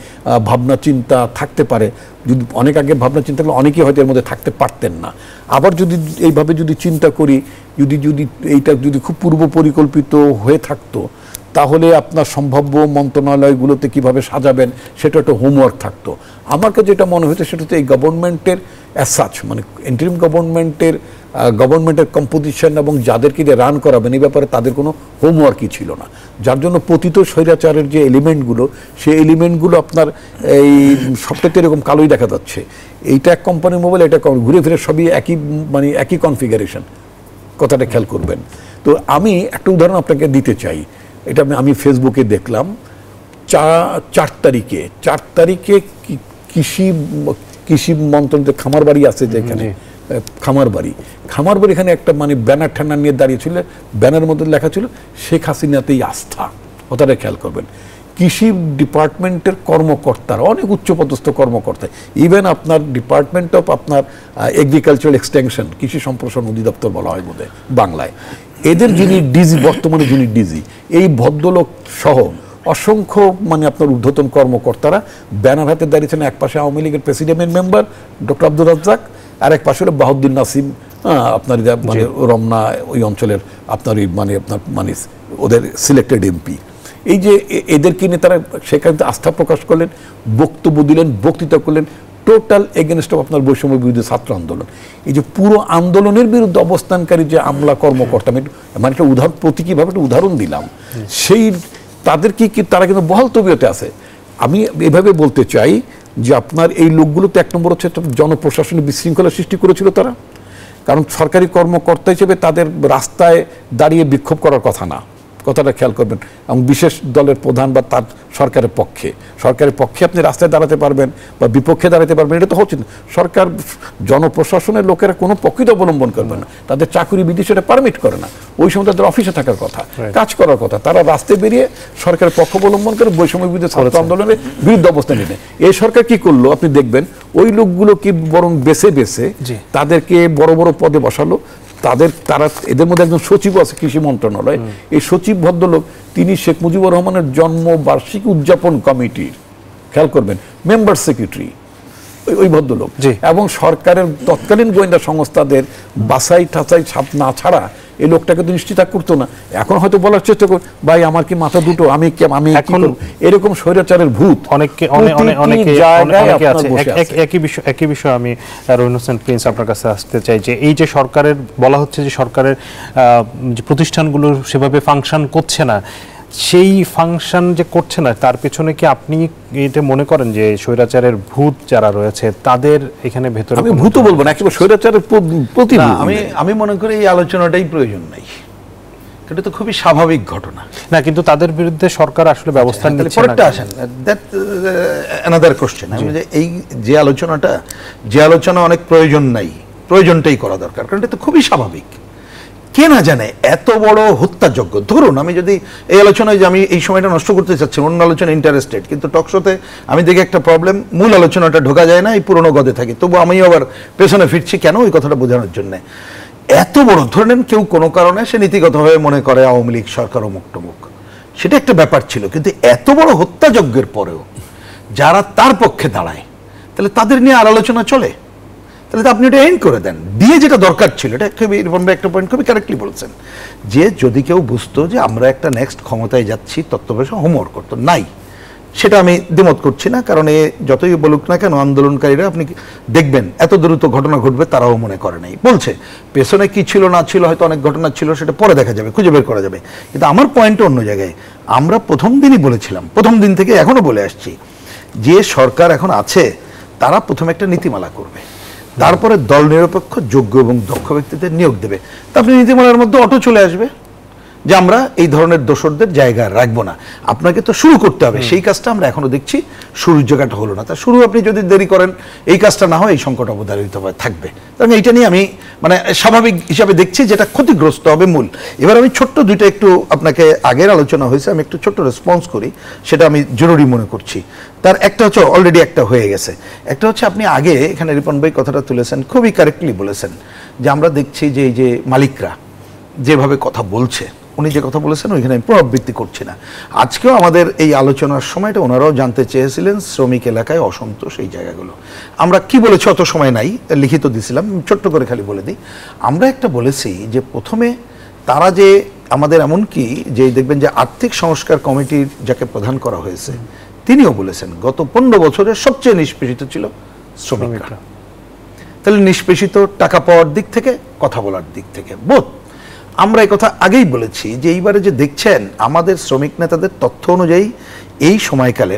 ভাবনা চিন্তা থাকতে পারে। যদি অনেক আগে ভাবনা চিন্তা করলে অনেকেই হয়তো এর মধ্যে থাকতে পারতেন না। আবার যদি এইভাবে যদি চিন্তা করি, যদি এইটা যদি খুব পূর্ব পরিকল্পিত হয়ে থাকতো, তাহলে আপনার সম্ভাব্য মন্ত্রণালয়গুলোতে কিভাবে সাজাবেন সেটা একটা হোমওয়ার্ক থাকতো। আমাকে যেটা মনে হয়েছে সেটা হচ্ছে এই গভর্নমেন্টের অ্যাজ সাচ, মানে ইন্টারিম গভর্নমেন্টের কম্পোজিশন এবং যাদেরকে যে রান করাবেন এই ব্যাপারে তাদের কোনো হোমওয়ার্কই ছিল না, যার জন্য পতিত স্বৈরাচারের যে এলিমেন্টগুলো, সেই এলিমেন্টগুলো আপনার এই সবটাতে এরকম কালোই দেখা যাচ্ছে। এইটা এক কোম্পানির মোবাইল, এটা ঘুরে ফিরে সবই একই, মানে একই কনফিগারেশন, কথাটা খেয়াল করবেন। তো আমি একটা উদাহরণ আপনাকে দিতে চাই, এটা আমি ফেসবুকে দেখলাম 4 তারিখে কৃষি মন্ত্রণালয়ের খামার বাড়ি আছে যেখানে, খামার বাড়ি এখানে একটা মানে ব্যানার ঠ্যানার নিয়ে দাঁড়িয়েছিল, ব্যানার মধ্যে লেখা ছিল শেখ হাসিনাতেই আস্থা। কথাটা খেয়াল করবেন। কৃষি ডিপার্টমেন্টের কর্মকর্তারা, অনেক উচ্চপদস্থ কর্মকর্তা, ইভেন আপনার ডিপার্টমেন্ট অফ আপনার এগ্রিকালচারাল এক্সটেনশন, কৃষি সম্প্রসারণ অধিদপ্তর বলা হয় বোধহয় বাংলায়, এদের যিনি ডিজি, বর্তমানে যিনি ডিজি, এই ভদ্রলোক সহ অসংখ্য মানে আপনার ঊর্ধ্বতন কর্মকর্তারা ব্যানার হাতে দাঁড়িয়েছেন। এক পাশে আওয়ামী লীগের president member doctor Abdur Razzak, আর এক পাশে হলো বাহাউদ্দিন নাসিম, আপনার মানে রমনা ওই অঞ্চলের আপনার মানে ওদের সিলেক্টেড এমপি। এই যে এদেরকে নিয়ে তারা সেখানে আস্থা প্রকাশ করলেন, বক্তব্য দিলেন, বক্তৃতা করলেন, টোটাল এগেনস্ট অফ আপনার বৈষম্য বিরোধী ছাত্র আন্দোলন। এই যে পুরো আন্দোলনের বিরুদ্ধে অবস্থানকারী যে আমলা কর্মকর্তা, মানে একটা প্রতীকীভাবে একটা উদাহরণ দিলাম, সেই তাদের কি তারা কিন্তু বহাল তবিয়তে আছে। আমি এভাবে বলতে চাই যে আপনার এই লোকগুলোতে এক নম্বর হচ্ছে জনপ্রশাসনে বিশৃঙ্খলা সৃষ্টি করেছিল তারা, কারণ সরকারি কর্মকর্তা হিসেবে তাদের রাস্তায় দাঁড়িয়ে বিক্ষোভ করার কথা না, কথাটা খেয়াল করবেন। এবং বিশেষ দলের প্রধান বা তার সরকারের পক্ষে আপনি রাস্তায় দাঁড়াতে পারবেন বা বিপক্ষে দাঁড়াতে পারবেন, এটা তো হচ্ছে না। সরকার জনপ্রশাসনের লোকেরা কোনো পক্ষই অবলম্বন করবে না, তাদের চাকরি বিধি সেটা পারমিট করে না। ওই সময় তাদের অফিসে থাকার কথা, কাজ করার কথা, তারা রাস্তায় বেরিয়ে সরকারের পক্ষ অবলম্বন করে বৈষম্য বিরোধী ছাত্র আন্দোলনের বিরুদ্ধে অবস্থান নিতে। এই সরকার কি করলো আপনি দেখবেন, ওই লোকগুলো কি বরং বেছে তাদেরকে বড় বড় পদে বসালো। তারা এদের মধ্যে একজন সচিব আছে কৃষি মন্ত্রণালয়, এই সচিব ভদ্রলোক তিনি শেখ মুজিবুর রহমানের জন্মবার্ষিকী উদযাপন কমিটির, খেয়াল করবেন, মেম্বার সেক্রেটারি ওই ভদ্রলোক। এবং সরকারের তৎকালীন গোয়েন্দা সংস্থাদের বাছাই ঠাছাই না ছাড়া এই লোকটাকে তো নিশ্চিত করতো না। এখন হয়তো বলার চেষ্টা কর, ভাই আমার কি মাথা দুটো, আমি এখন এরকম স্বৈরাচারের ভূত একই বিষয়। আমি রহিন হোসেন প্রিন্স আপনার কাছে আসতে চাই যে এই যে সরকারের বলা হচ্ছে যে সরকারের প্রতিষ্ঠানগুলো সেভাবে ফাংশন করছে না, সেই ফাংশন যে করছে না তার পেছনে কি আপনি এটা মনে করেন যে স্বৈরাচারের ভূত যারা রয়েছে তাদের এখানে ভেতরে? আমি ভূত বলবো না, একেবারে স্বৈরাচারের প্রতিভূ। আমি মনে করি এই আলোচনাটাই প্রয়োজন নাই, এটা তো খুবই স্বাভাবিক ঘটনা না, কিন্তু তাদের বিরুদ্ধে সরকার আসলে ব্যবস্থা নিচ্ছে না। আসেন দ্যাট অ্যানাদার কোশ্চেন। আমি এই যে আলোচনা অনেক প্রয়োজন নাই, প্রয়োজনটাই করা দরকার, কারণ এটা তো খুবই স্বাভাবিক। কে না জানে এত বড় হত্যাযজ্ঞ। ধরুন আমি যদি এই আলোচনায় যে আমি এই সময়টা নষ্ট করতে চাচ্ছি, অন্য আলোচনা ইন্টারেস্টেড, কিন্তু টকশোতে আমি দেখি একটা প্রবলেম, মূল আলোচনাটা ঢোকা যায় না, এই পুরনো গদে থাকি, তবু আমিও আবার পেছনে ফিরছি কেন, ওই কথাটা বোঝানোর জন্য। এত বড় ধরে নেন কেউ কোনো কারণে সে নীতিগতভাবে মনে করে আওয়ামী লীগ সরকার অমুক টমুক, সেটা একটা ব্যাপার ছিল, কিন্তু এত বড় হত্যাযজ্ঞের পরেও যারা তার পক্ষে দাঁড়ায়, তাহলে তাদের নিয়ে আর আলোচনা চলে? তাহলে তো আপনি এটা এন্ড করে দেন দিয়ে, যেটা দরকার ছিল, এটা খুবই একটা পয়েন্ট খুবই কারেক্টলি বলছেন, যে যদি কেউ বুঝতো যে আমরা একটা নেক্সট ক্ষমতায় যাচ্ছি, তত্ত্বাবধায়ক হোমওয়ার্ক করতো নাই, সেটা আমি দ্বিমত করছি না। কারণ এ যতই বলুক না কেন, আন্দোলনকারীরা আপনি দেখবেন এত দ্রুত ঘটনা ঘটবে তারাও মনে করে নাই, বলছে পেছনে কি ছিল না ছিল, হয়তো অনেক ঘটনা ছিল, সেটা পরে দেখা যাবে, খুঁজে বের করা যাবে। কিন্তু আমার পয়েন্ট অন্য জায়গায়। আমরা প্রথম দিনই বলেছিলাম, প্রথম দিন থেকে এখনো বলে আসছি, যে সরকার এখন আছে তারা প্রথমে একটা নীতিমালা করবে, তারপরে দল নিরপেক্ষ যোগ্য এবং দক্ষ ব্যক্তিদের নিয়োগ দেবে। তা আপনি নীতিমালার মধ্যে অটো চলে আসবে যে আমরা এই ধরনের দোসরদের জায়গা রাখবো না। আপনাকে তো শুরু করতে হবে, সেই কাজটা আমরা এখনো দেখছি শুরুর জায়গাটা হলো না। তা শুরু আপনি যদি দেরি করেন, এই কাজটা না হয় এই সংকট অবধারিত থাকবে। কারণ এইটা নিয়ে আমি মানে স্বাভাবিক হিসাবে দেখছি যেটা ক্ষতিগ্রস্ত হবে মূল। এবার আমি ছোট্ট দুইটা একটু আপনাকে আগের আলোচনা হয়েছে, আমি একটু ছোট্ট রেসপন্স করি, সেটা আমি জরুরি মনে করছি। তার একটা হচ্ছে অলরেডি একটা হয়ে গেছে। একটা হচ্ছে আপনি আগে এখানে রিপন ভাই কথাটা তুলেছেন, খুবই কারেক্টলি বলেছেন যে আমরা দেখছি যে এই যে মালিকরা যেভাবে কথা বলছে, উনি যে কথা বলেছেন ওইখানে আমি পুনরাবৃত্তি করছি না। আজকেও আমাদের এই আলোচনার সময়টা ওনারাও জানতে চেয়েছিলেন শ্রমিক এলাকায় অসন্তোষ এই জায়গাগুলো। আমরা কি বলেছি অত সময় নাই, লিখিত দিছিলাম, ছোট্ট করে খালি বলে দিই। আমরা একটা বলেছি যে প্রথমে তারা যে আমাদের এমনকি যে দেখবেন যে আর্থিক সংস্কার কমিটির যাকে প্রধান করা হয়েছে তিনিও বলেছেন গত 15 বছরের সবচেয়ে নিষ্পেষিত ছিল শ্রমিকরা। তাহলে নিষ্পেষিত টাকা পাওয়ার দিক থেকে, কথা বলার দিক থেকে বোধ। আমরা এই কথা আগেই বলেছি যে এইবারে যে দেখছেন আমাদের শ্রমিক নেতাদের তথ্য অনুযায়ী এই সময়কালে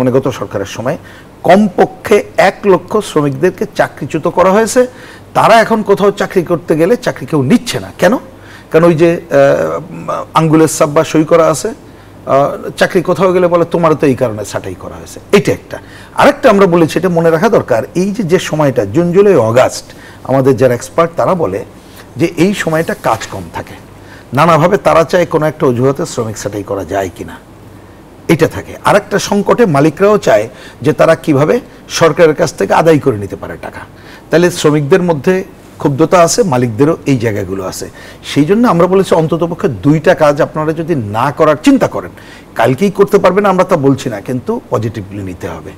মানে গত সরকারের সময় কমপক্ষে 1 লক্ষ শ্রমিকদেরকে চাকরিচ্যুত করা হয়েছে। তারা এখন কোথাও চাকরি করতে গেলে চাকরি কেউ নিচ্ছে না। কেন? কারণ ওই যে আঙ্গুলের সাব্বা সই করা আছে, চাকরি কোথাও গেলে বলে তোমার তো এই কারণে ছাঁটাই করা হয়েছে। এটা একটা। আরেকটা আমরা বলেছি, এটা মনে রাখা দরকার, এই যে সময়টা জুন জুলাই আগস্ট, আমাদের যারা এক্সপার্ট তারা বলে যে এই সময়টা কাজ কম থাকে, নানাভাবে তারা চায় কোনো একটা অজুহাতে শ্রমিক ছাঁটাই করা যায় কিনা, এটা থাকে। আরেকটা সংকটে মালিকরাও চায় যে তারা কিভাবে সরকারের কাছ থেকে আদায় করে নিতে পারে টাকা। তাহলে শ্রমিকদের মধ্যে ক্ষুব্ধতা আছে, মালিকদেরও এই জায়গাগুলো আছে। সেই জন্য আমরা বলেছি অন্ততপক্ষে 2টা কাজ আপনারা যদি না করার চিন্তা করেন, কালকেই করতে পারবেন আমরা তা বলছি না, কিন্তু পজিটিভলি নিতে হবে।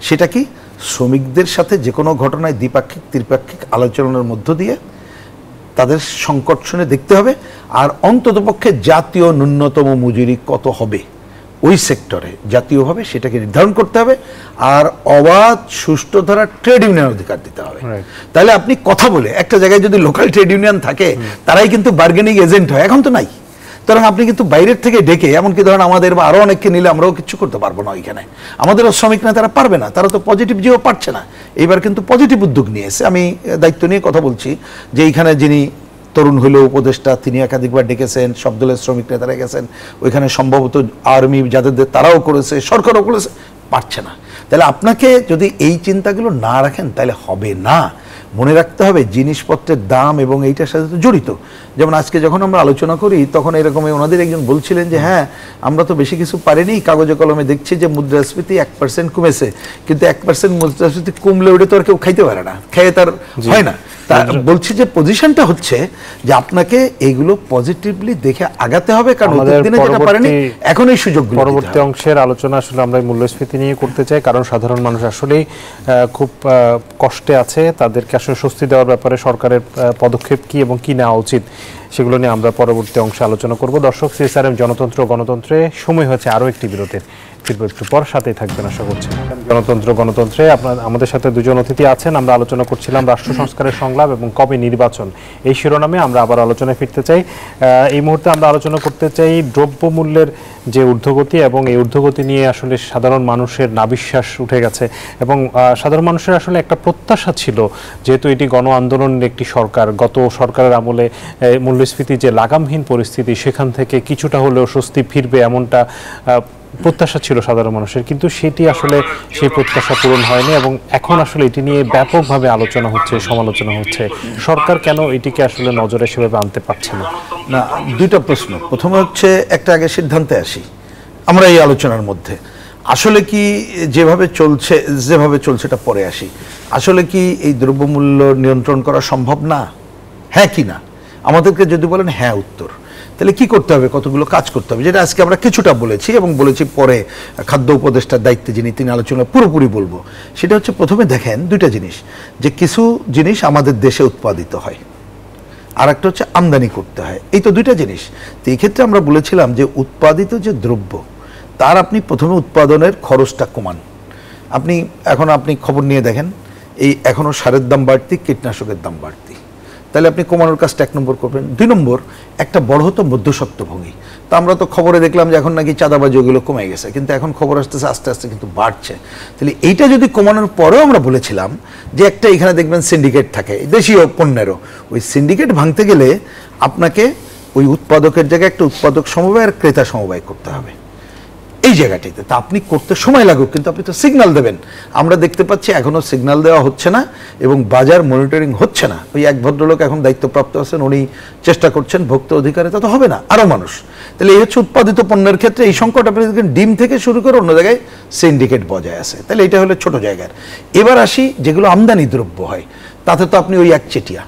সেটা কি? শ্রমিকদের সাথে যে কোনো ঘটনায় দ্বিপাক্ষিক ত্রিপাক্ষিক আলোচনার মধ্য দিয়ে তাদের সংকট শুনে দেখতে হবে। আর অন্ততপক্ষে জাতীয় ন্যূনতম মজুরি কত হবে ওই সেক্টরে জাতীয়ভাবে সেটাকে নির্ধারণ করতে হবে। আর অবাধ সুষ্ঠু ধারা ট্রেড ইউনিয়ন অধিকার দিতে হবে। তাহলে আপনি কথা বলে একটা জায়গায় যদি লোকাল ট্রেড ইউনিয়ন থাকে তারাই কিন্তু বার্গেনিং এজেন্ট হয়, এখন তো নাই। সুতরাং আপনি কিন্তু বাইরের থেকে ডেকে, এমনকি ধরেন আমাদের বা আরো অনেককে নিলে আমরাও কিছু করতে পারবো না ওইখানে, আমাদেরও শ্রমিক না তারা পারবে না, তারা তো পজিটিভ যেও পারছে না। এইবার কিন্তু পজিটিভ উদ্যোগ নিয়েছে। আমি দায়িত্ব নিয়ে কথা বলছি যে এইখানে যিনি তরুণ হইলেও উপদেষ্টা, তিনি একাধিকবার ডেকেছেন, সব দলের শ্রমিক নেতারা গেছেন ওইখানে, সম্ভবত আর্মি যাদের তারাও করেছে, সরকারও করেছে, পারছে না। তাহলে আপনাকে যদি এই চিন্তাগুলো না রাখেন তাহলে হবে না। মনে রাখতে হবে জিনিসপত্রের দাম এবং এইটার সাথে তো জড়িত। যেমন আজকে যখন আমরা আলোচনা করি তখন এরকম ওনাদের একজন বলছিলেন যে হ্যাঁ আমরা তো বেশি কিছু পারিনি, কাগজে কলমে দেখছি যে মুদ্রাস্ফীতি 1% কমেছে, কিন্তু 1% মুদ্রাস্ফীতি কমলে ওটা তো আর কেউ খাইতে পারে না, খেয়ে তার হয় না। তা বলছি যে পজিশনটা হচ্ছে যে আপনাকে এইগুলো পজিটিভলি দেখে আগাতে হবে, কারণ ওদের দিনে যেটা পারেনি এখন এই সুযোগগুলো। পরবর্তী অংশের আলোচনা আসলে আমরা মূল্যস্ফীতি নিয়ে করতে চাই, কারণ সাধারণ মানুষ আসলেই খুব কষ্টে আছে। তাদেরকে আসলে স্বস্তি দেওয়ার ব্যাপারে সরকারের পদক্ষেপ কি এবং কি নেওয়া উচিত সেগুলো নিয়ে আমরা পরবর্তী অংশে আলোচনা করব। দর্শক, সিএসআরএম জনতন্ত্র গণতন্ত্রে সময় হয়েছে আরও একটি বিরতির। ফিরবো একটু পর, সাথেই থাকবেন আশা করছি। গণতন্ত্র গণতন্ত্রে আমাদের সাথে দুজন অতিথি আছেন। আমরা আলোচনা করছিলাম রাষ্ট্র সংস্কারের সংলাপ এবং কবে নির্বাচন, এই শিরোনামে আমরা আবার আলোচনায় ফিরতে চাই। এই মুহূর্তে আমরা আলোচনা করতে চাই দ্রব্যমূল্যের যে ঊর্ধ্বগতি, এবং এই ঊর্ধ্বগতি নিয়ে আসলে সাধারণ মানুষের নাবিশ্বাস উঠে গেছে, এবং সাধারণ মানুষের আসলে একটা প্রত্যাশা ছিল, যেহেতু এটি গণ আন্দোলনের একটি সরকার, গত সরকারের আমলে মূল্যস্ফীতি যে লাগামহীন পরিস্থিতি সেখান থেকে কিছুটা হলেও স্বস্তি ফিরবে এমনটা প্রত্যাশা ছিল সাধারণ মানুষের, কিন্তু সেটি আসলে সেই প্রত্যাশা পূরণ হয়নি। এবং এখন আসলে এটি নিয়ে ব্যাপকভাবে আলোচনা হচ্ছে, সমালোচনা হচ্ছে। সরকার কেন এটিকে আসলে নজরে সেভাবে আনতে পারছে না? না, 2টা প্রশ্ন। প্রথমে হচ্ছে একটা আগে সিদ্ধান্তে আসি আমরা এই আলোচনার মধ্যে, আসলে কি যেভাবে চলছে এটা পরে আসি। আসলে কি এই দ্রব্যমূল্য নিয়ন্ত্রণ করা সম্ভব না? হ্যাঁ কি না? আমাদেরকে যদি বলেন হ্যাঁ উত্তর, তাহলে কি করতে হবে, কতগুলো কাজ করতে হবে, যেটা আজকে আমরা কিছুটা বলেছি এবং বলেছি পরে খাদ্য উপদেষ্টার দায়িত্বে যিনি, তিনি আলোচনা পুরোপুরি বলবো। সেটা হচ্ছে প্রথমে দেখেন 2টা জিনিস, যে কিছু জিনিস আমাদের দেশে উৎপাদিত হয়, আর একটা হচ্ছে আমদানি করতে হয়। এই তো 2টা জিনিস। তো এই ক্ষেত্রে আমরা বলেছিলাম যে উৎপাদিত যে দ্রব্য তার আপনি প্রথমে উৎপাদনের খরচটা কমান। আপনি খবর নিয়ে দেখেন, এই এখনো সারের দাম বাড়তি, কীটনাশকের দাম বাড়তি। তাহলে আপনি কমানোর কাজটা 1 নম্বর করবেন। 2 নম্বর, একটা বড় হতো মধ্যস্বত্বভোগী। তা আমরা তো খবরে দেখলাম যে এখন নাকি চাঁদাবাজি ওগুলো কমে গেছে, কিন্তু এখন খবর আসতেছে আস্তে আস্তে কিন্তু বাড়ছে। তাহলে এইটা যদি কমানোর পরেও আমরা বলেছিলাম যে একটা এখানে দেখবেন সিন্ডিকেট থাকে দেশীয় পণ্যেরও, ওই সিন্ডিকেট ভাঙতে গেলে আপনাকে ওই উৎপাদকের জায়গায় একটা উৎপাদক সমবায় আর ক্রেতা সমবায় করতে হবে এই জায়গাটিতে। তা আপনি করতে সময় লাগুক, কিন্তু আপনি তো সিগন্যাল দেবেন। আমরা দেখতে পাচ্ছি এখনো সিগন্যাল দেওয়া হচ্ছে না এবং বাজার মনিটরিং হচ্ছে না। ওই এক ভদ্রলোক এখন দায়িত্বপ্রাপ্ত আছেন, উনি চেষ্টা করছেন, ভোক্তা অধিকারে তা তো হবে না, আরও মানুষ। তাহলে এই হচ্ছে উৎপাদিত পণ্যের ক্ষেত্রে এই সংকট। আপনি দেখেন ডিম থেকে শুরু করে অন্য জায়গায় সিন্ডিকেট বজায় আছে। তাহলে এটা হলো ছোট জায়গার। এবার আসি যেগুলো আমদানি দ্রব্য হয়, তাতে তো আপনি ওই একচেটিয়া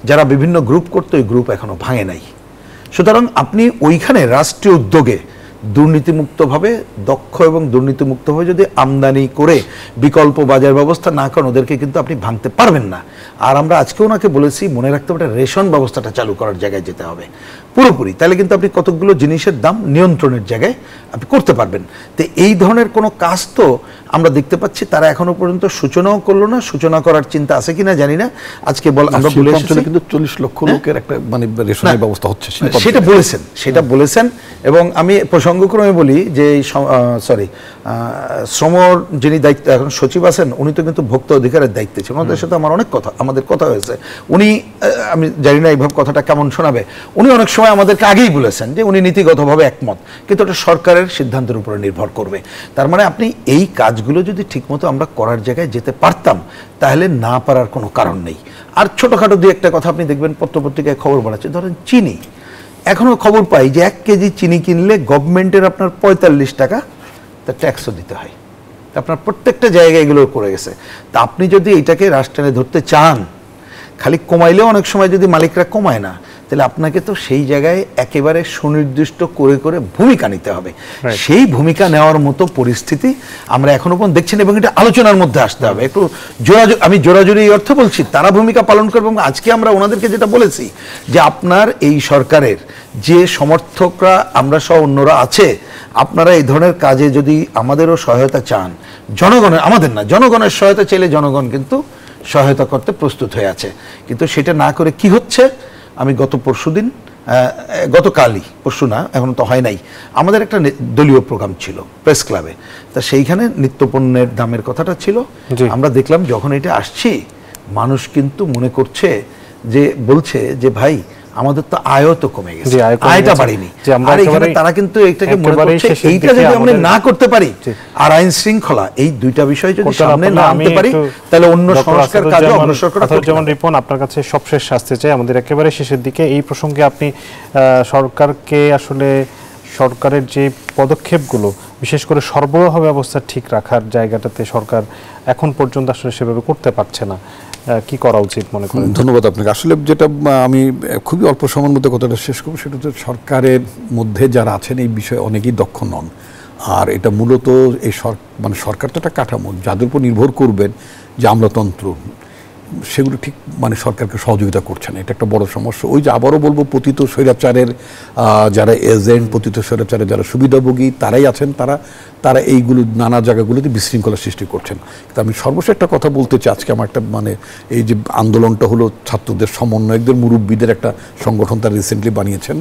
যারা বিভিন্ন গ্রুপ করতো, ওই গ্রুপ এখনো ভাঙে নাই। সুতরাং আপনি ওইখানে রাষ্ট্রীয় উদ্যোগে দুর্নীতিমুক্তভাবে, দক্ষ এবং দুর্নীতিমুক্তভাবে যদি আমদানি করে বিকল্প বাজার ব্যবস্থা না করেন, ওদেরকে কিন্তু আপনি ভাঙতে পারবেন না। আর আমরা আজকে ওনাকে বলেছি মনে রাখতে হবে রেশন ব্যবস্থাটা চালু করার জায়গায় যেতে হবে পুরোপুরি। তাহলে কিন্তু আপনি কতগুলো জিনিসের দাম নিয়ন্ত্রণের জায়গায় আপনি করতে পারবেন। তো এই ধরনের কোনো কাজ তো আমরা দেখতে পাচ্ছি তারা এখনো পর্যন্ত সূচনাও করলো না। সূচনা করার চিন্তা আছে কিনা জানি না। আজকে আমরা বলে এসেছি কিন্তু 40 লক্ষ লোকের একটা মানে রেশনের ব্যবস্থা হচ্ছে, সেটা বলেছেন। এবং আমি প্রসঙ্গক্রমে বলি যে শ্রমর যিনি দায়িত্ব এখন সচিব আছেন, উনি তো কিন্তু ভোক্তা অধিকারের দায়িত্বে ছিলেন। ওনাদের সাথে আমার অনেক কথা, আমাদের কথা হয়েছে। উনি, আমি জানি না এইভাবে কথাটা কেমন শোনাবে, উনি অনেক সময় আমাদেরকে আগেই বলেছেন যে উনি নীতিগতভাবে একমত, কিন্তু এটা সরকারের সিদ্ধান্তের উপরে নির্ভর করবে। তার মানে আপনি এই কাজগুলো যদি ঠিকমতো আমরা করার জায়গায় যেতে পারতাম, তাহলে না পারার কোনো কারণ নেই। আর ছোটোখাটো দুই একটা কথা আপনি দেখবেন পত্রপত্রিকায় খবর বাড়াচ্ছে। ধরেন চিনি, এখনও খবর পাই যে 1 কেজি চিনি কিনলে গভর্নমেন্টের আপনার 45 টাকা তার ট্যাক্সও দিতে হয়। আপনার প্রত্যেকটা জায়গায় এগুলো করে গেছে। তা আপনি যদি এটাকে রাষ্ট্রে ধরতে চান, খালি কমাইলেও অনেক সময় যদি মালিকরা কমায় না, তাহলে আপনাকে তো সেই জায়গায় একেবারে সুনির্দিষ্ট করে করে ভূমিকা নিতে হবে। সেই ভূমিকা নেওয়ার মতো পরিস্থিতি আমরা এখনো পর্যন্ত দেখছি না, এবং এটা আলোচনার মধ্যে আসতে হবে। একটু আমি জোরাজোরি এই অর্থে বলছি, তারা ভূমিকা পালন করবে। এবং আজকে আমরা ওনাদেরকে যেটা বলেছি যে আপনার এই সরকারের যে সমর্থকরা আমরা সহ অন্যরা আছে, আপনারা এই ধরনের কাজে যদি আমাদেরও সহায়তা চান, জনগণের, আমাদের না, জনগণের সহায়তা চাইলে জনগণ কিন্তু সহায়তা করতে প্রস্তুত হয়ে আছে। কিন্তু সেটা না করে কি হচ্ছে, আমি গতকালই, পরশু না, এখন তো হয় নাই, আমাদের একটা দলীয় প্রোগ্রাম ছিল প্রেস ক্লাবে। তা সেইখানে নিত্যপণ্যের দামের কথাটা ছিল। আমরা দেখলাম যখন এটা আসছি, মানুষ কিন্তু মনে করছে যে, বলছে যে ভাই আমাদের তো আয়ও তো কমে গেছে, আয়টা বাড়েনি। আর এখানে তারা কিন্তু এটাকে মনে করছে এইটা যদি আমরা না করতে পারি, আর আইন শৃঙ্খলা, এই দুইটা বিষয় যদি সামনে না আনতে পারি, তাহলে অন্য সংস্কার কাজে অগ্রসর করা। যেমন রিপন, আপনার কাছে সবশেষ আসতে চাই, আমাদের একেবারে শেষের দিকে, এই প্রসঙ্গে আপনি সরকারকে আসলে সরকারের যে পদক্ষেপগুলো, বিশেষ করে সরবরাহ ব্যবস্থা ঠিক রাখার জায়গাটাতে সরকার এখন পর্যন্ত আসলে সেভাবে করতে পারছে না, কি করা উচিত মনে করেন? ধন্যবাদ আপনাকে। আসলে যেটা আমি খুবই অল্প সময়ের মধ্যে কথাটা শেষ করবো, সেটা হচ্ছে সরকারের মধ্যে যারা আছেন এই বিষয়ে অনেকেই দক্ষ নন। আর এটা মূলত এই মানে সরকার তো একটা কাঠামো, যাদের উপর নির্ভর করবেন যে আমলাতন্ত্র, সেগুলো ঠিক মানে সরকারকে সহযোগিতা করছে না। এটা একটা বড় সমস্যা। ওই যে আবারও বলবো, পতিত স্বৈরাচারের যারা এজেন্ট, পতিত স্বৈরাচারের যারা সুবিধাভোগী তারাই আছেন, তারা এইগুলো নানা জায়গাগুলোতে বিশৃঙ্খলা সৃষ্টি করছেন। কিন্তু আমি সর্বশেষ একটা কথা বলতে চাই, আজকে আমার একটা মানে এই যে আন্দোলনটা হলো ছাত্রদের সমন্বয়কদের, মুরব্বীদের একটা সংগঠন তারা রিসেন্টলি বানিয়েছেন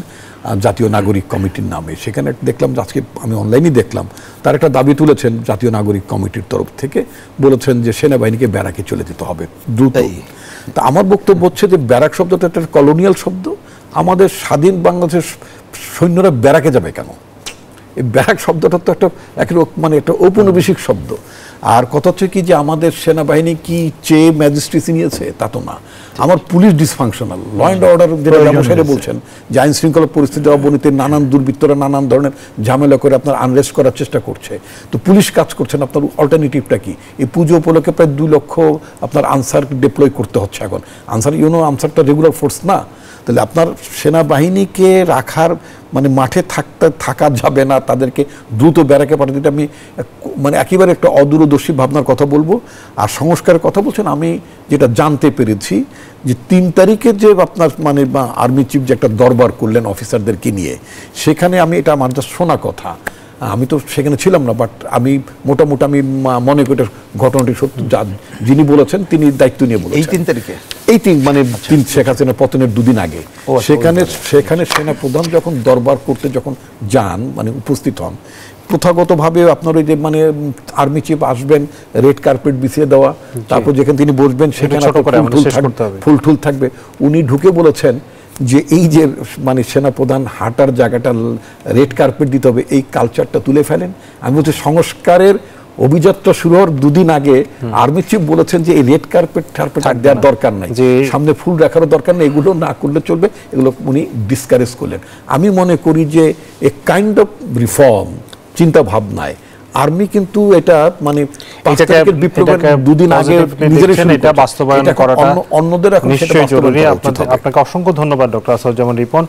জাতীয় নাগরিক কমিটির নামে। সেখানে দেখলাম যে আজকে আমি অনলাইনে দেখলাম তার একটা দাবি তুলেছেন জাতীয় নাগরিক কমিটির তরফ থেকে, বলেছেন যে সেনাবাহিনীকে ব্যারাকে চলে যেতে হবে দ্রুত। তা আমার বক্তব্য হচ্ছে যে ব্যারাক শব্দটা একটা কলোনিয়াল শব্দ। আমাদের স্বাধীন বাংলাদেশের সৈন্যরা ব্যারাকে যাবে কেন? এই ব্যারাক শব্দটা তো একটা মানে একটা ঔপনিবেশিক শব্দ। আর কথা হচ্ছে কি যে আমাদের সেনাবাহিনী কি চেয়ে ম্যাজিস্ট্রেসি নিয়েছে, তা তো না। আমার police dysfunctional, law and order যেটা ব্যবসায়ীরা বলছেন যে আইন শৃঙ্খলা পরিস্থিতির অবনতিতে নানান দুর্বৃত্তরা নানান ধরনের ঝামেলা করে আপনার আনরেস্ট করার চেষ্টা করছে। তো পুলিশ কাজ করছেন, আপনার অল্টারনেটিভটা কি? এই পুজো উপলক্ষে প্রায় 2 লক্ষ আপনার আনসার ডিপ্লয় করতে হচ্ছে এখন। আনসারটা রেগুলার ফোর্স না। তাহলে আপনার সেনাবাহিনীকে রাখার মানে মাঠে থাকা যাবে না, তাদেরকে দ্রুত ব্যারাকে পাঠাতে। আমি মানে একেবারে একটা অদূরদর্শী ভাবনার কথা বলবো। আর সংস্কারের কথা বলছেন, আমি যেটা জানতে পেরেছি যে 3 তারিখে যে আপনার মানে আর্মি চিফ যে একটা দরবার করলেন অফিসারদেরকে নিয়ে, সেখানে আমি এটা আমার যা শোনা কথা, আমি তো সেখানে ছিলাম না, বাট আমি মোটামুটি আমি মনে করি ঘটনাটি সত্য। যিনি বলেছেন তিনি দায়িত্ব নিয়ে বলেছেন। এই 3 তারিখে এই মানে শেখ হাসিনা পতনের দুদিন আগে সেখানে সেনাপ্রধান যখন দরবার করতে যখন যান, মানে উপস্থিত হন, প্রথাগতভাবে আপনার ওই যে মানে আর্মি চিফ আসবেন, রেড কার্পেট বিছিয়ে দেওয়া, তারপর যেখানে তিনি বসবেন সেখানে ফুল টুল থাকবে। উনি ঢুকে বলেছেন যে এই যে মানে সেনাপ্রধান হাঁটার জায়গাটা রেড কার্পেট দিতে হবে, এই কালচারটা তুলে ফেলেন। আমি বলছি সংস্কারের অভিযাত্রা শুরু হওয়ার দুদিন আগে আর্মি চিফ বলেছেন যে এই রেড কার্পেট দেওয়ার দরকার নাই, সামনে ফুল রাখারও দরকার নেই, এগুলো না করলে চলবে, এগুলো উনি ডিসকারেজ করলেন। আমি মনে করি যে এ কাইন্ড অফ রিফর্ম চিন্তা ভাবনায় আর্মি কিন্তু এটা মানে বিপ্লবের দুদিন আগে এটা বাস্তবায়ন করাটা অন্যদের এখন নিশ্চয়ই জরুরি। আপনাকে অসংখ্য ধন্যবাদ ডক্টর আসাদুজ্জামান রিপন।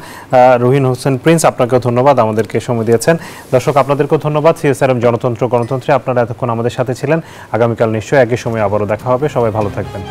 রুহিন হোসেন প্রিন্স, আপনাকেও ধন্যবাদ, আমাদেরকে সময় দিয়েছেন। দর্শক আপনাদেরকেও ধন্যবাদ। সিএসআরএম জনতন্ত্র গণতন্ত্রে আপনারা এতক্ষণ আমাদের সাথে ছিলেন। আগামীকাল নিশ্চয়ই একই সময় আবারও দেখা হবে। সবাই ভালো থাকবেন।